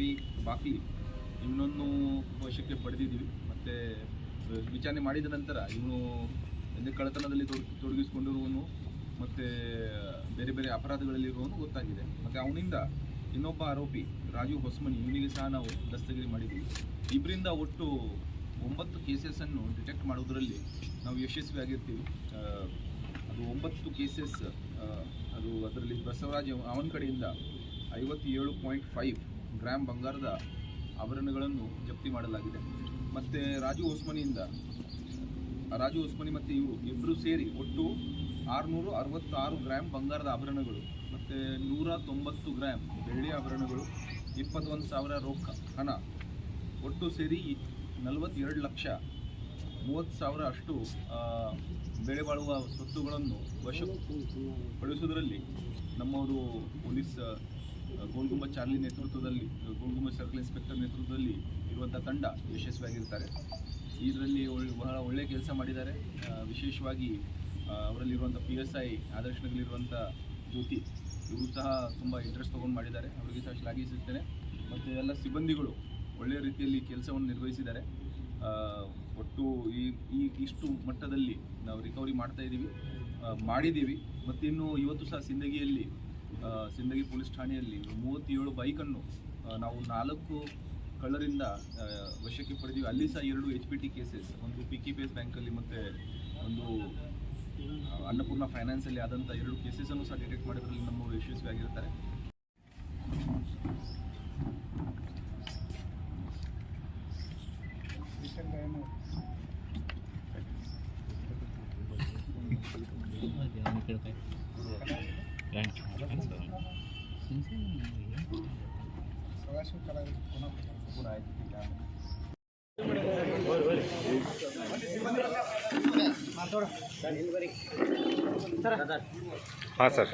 ರವಿ ಬಾಕ್ಲಿ ಇವನನ್ನು ವಶಕ್ಕೆ ಪಡೆದಿದ್ದೀವಿ. ಮತ್ತು ವಿಚಾರಣೆ ಮಾಡಿದ ನಂತರ ಇವನು ಕಳ್ಳತನದಲ್ಲಿ ತೊಡಗಿಸಿಕೊಂಡಿರುವನು ಮತ್ತು ಬೇರೆ ಬೇರೆ ಅಪರಾಧಗಳಲ್ಲಿರುವನು ಗೊತ್ತಾಗಿದೆ. ಮತ್ತು ಅವನಿಂದ ಇನ್ನೊಬ್ಬ ಆರೋಪಿ ರಾಜು ಹೊಸ್ಮನಿ ಇವನಿಗೆ ಸಹ ನಾವು ದಸ್ತಗಿರಿ ಮಾಡಿದ್ದೀವಿ. ಇಬ್ಬರಿಂದ ಒಟ್ಟು 9 ಕೇಸಸನ್ನು ಡಿಟೆಕ್ಟ್ ಮಾಡೋದರಲ್ಲಿ ನಾವು ಯಶಸ್ವಿಯಾಗಿರ್ತೀವಿ. ಅದು 9 ಕೇಸಸ್. ಅದರಲ್ಲಿ ಬಸವರಾಜ್ ಅವನ ಕಡೆಯಿಂದ 57.5 ಗ್ರಾಮ್ ಬಂಗಾರದ ಆಭರಣಗಳನ್ನು ಜಪ್ತಿ ಮಾಡಲಾಗಿದೆ. ಮತ್ತು ರಾಜು ಹೊಸ್ಮನಿ ಮತ್ತು ಇಬ್ಬರು ಸೇರಿ ಒಟ್ಟು 666 ಗ್ರಾಮ್ ಬಂಗಾರದ ಆಭರಣಗಳು ಮತ್ತು 190 ಗ್ರಾಮ್ ಬೆಳ್ಳಿ ಆಭರಣಗಳು, 21,000 ರೊಕ್ಕ ಹಣ, ಒಟ್ಟು ಸೇರಿ 42,30,000 ಅಷ್ಟು ಬೆಲೆ ಬಾಳುವ ಸ್ವತ್ತುಗಳನ್ನು ವಶಪಡಿಸುವುದರಲ್ಲಿ ನಮ್ಮವರು ಪೊಲೀಸ್ ಗೋಲ್ಗುಂಬ ಚಾರ್ಲಿ ನೇತೃತ್ವದಲ್ಲಿ, ಗೋಲ್ಗುಂಬ ಸರ್ಕಲ್ ಇನ್ಸ್ಪೆಕ್ಟರ್ ನೇತೃತ್ವದಲ್ಲಿ ಇರುವಂಥ ತಂಡ ಯಶಸ್ವಿಯಾಗಿರ್ತಾರೆ. ಇದರಲ್ಲಿ ಬಹಳ ಒಳ್ಳೆಯ ಕೆಲಸ ಮಾಡಿದ್ದಾರೆ. ವಿಶೇಷವಾಗಿ ಅವರಲ್ಲಿರುವಂಥ PSI ಆದರ್ಶನಗಲಿರುವಂಥ ಜ್ಯೋತಿ ಇವರು ಸಹ ತುಂಬ ಇಂಟ್ರೆಸ್ಟ್ ತೊಗೊಂಡು ಮಾಡಿದ್ದಾರೆ. ಅವರಿಗೆ ಸಹ ಶ್ಲಾಘಿಸುತ್ತೇನೆ. ಮತ್ತು ಎಲ್ಲ ಸಿಬ್ಬಂದಿಗಳು ಒಳ್ಳೆಯ ರೀತಿಯಲ್ಲಿ ಕೆಲಸವನ್ನು ನಿರ್ವಹಿಸಿದ್ದಾರೆ. ಒಟ್ಟು ಇಷ್ಟು ಮಟ್ಟದಲ್ಲಿ ನಾವು ರಿಕವರಿ ಮಾಡಿದ್ದೀವಿ. ಮತ್ತು ಇನ್ನು ಇವತ್ತು ಸಹ ಸಿಂದಗಿ ಪೊಲೀಸ್ ಠಾಣೆಯಲ್ಲಿ 37 ಬೈಕನ್ನು ನಾವು 4 ಕಳ್ಳರಿಂದ ವಶಕ್ಕೆ ಪಡೆದೀವಿ. ಅಲ್ಲಿ ಸಹ 2 HPT ಕೇಸಸ್, ಒಂದು ಪಿಕ್ಕಿ ಬೇಸ್ ಬ್ಯಾಂಕಲ್ಲಿ ಮತ್ತು ಒಂದು ಅನ್ನಪೂರ್ಣ ಫೈನಾನ್ಸಲ್ಲಿ ಆದಂಥ 2 ಕೇಸಸನ್ನು ಸಹ ಡಿಟೆಕ್ಟ್ ಮಾಡೋದ್ರಲ್ಲಿ ನಮ್ಮವರು ಯಶಸ್ವಿಯಾಗಿರ್ತಾರೆ. हाँ सर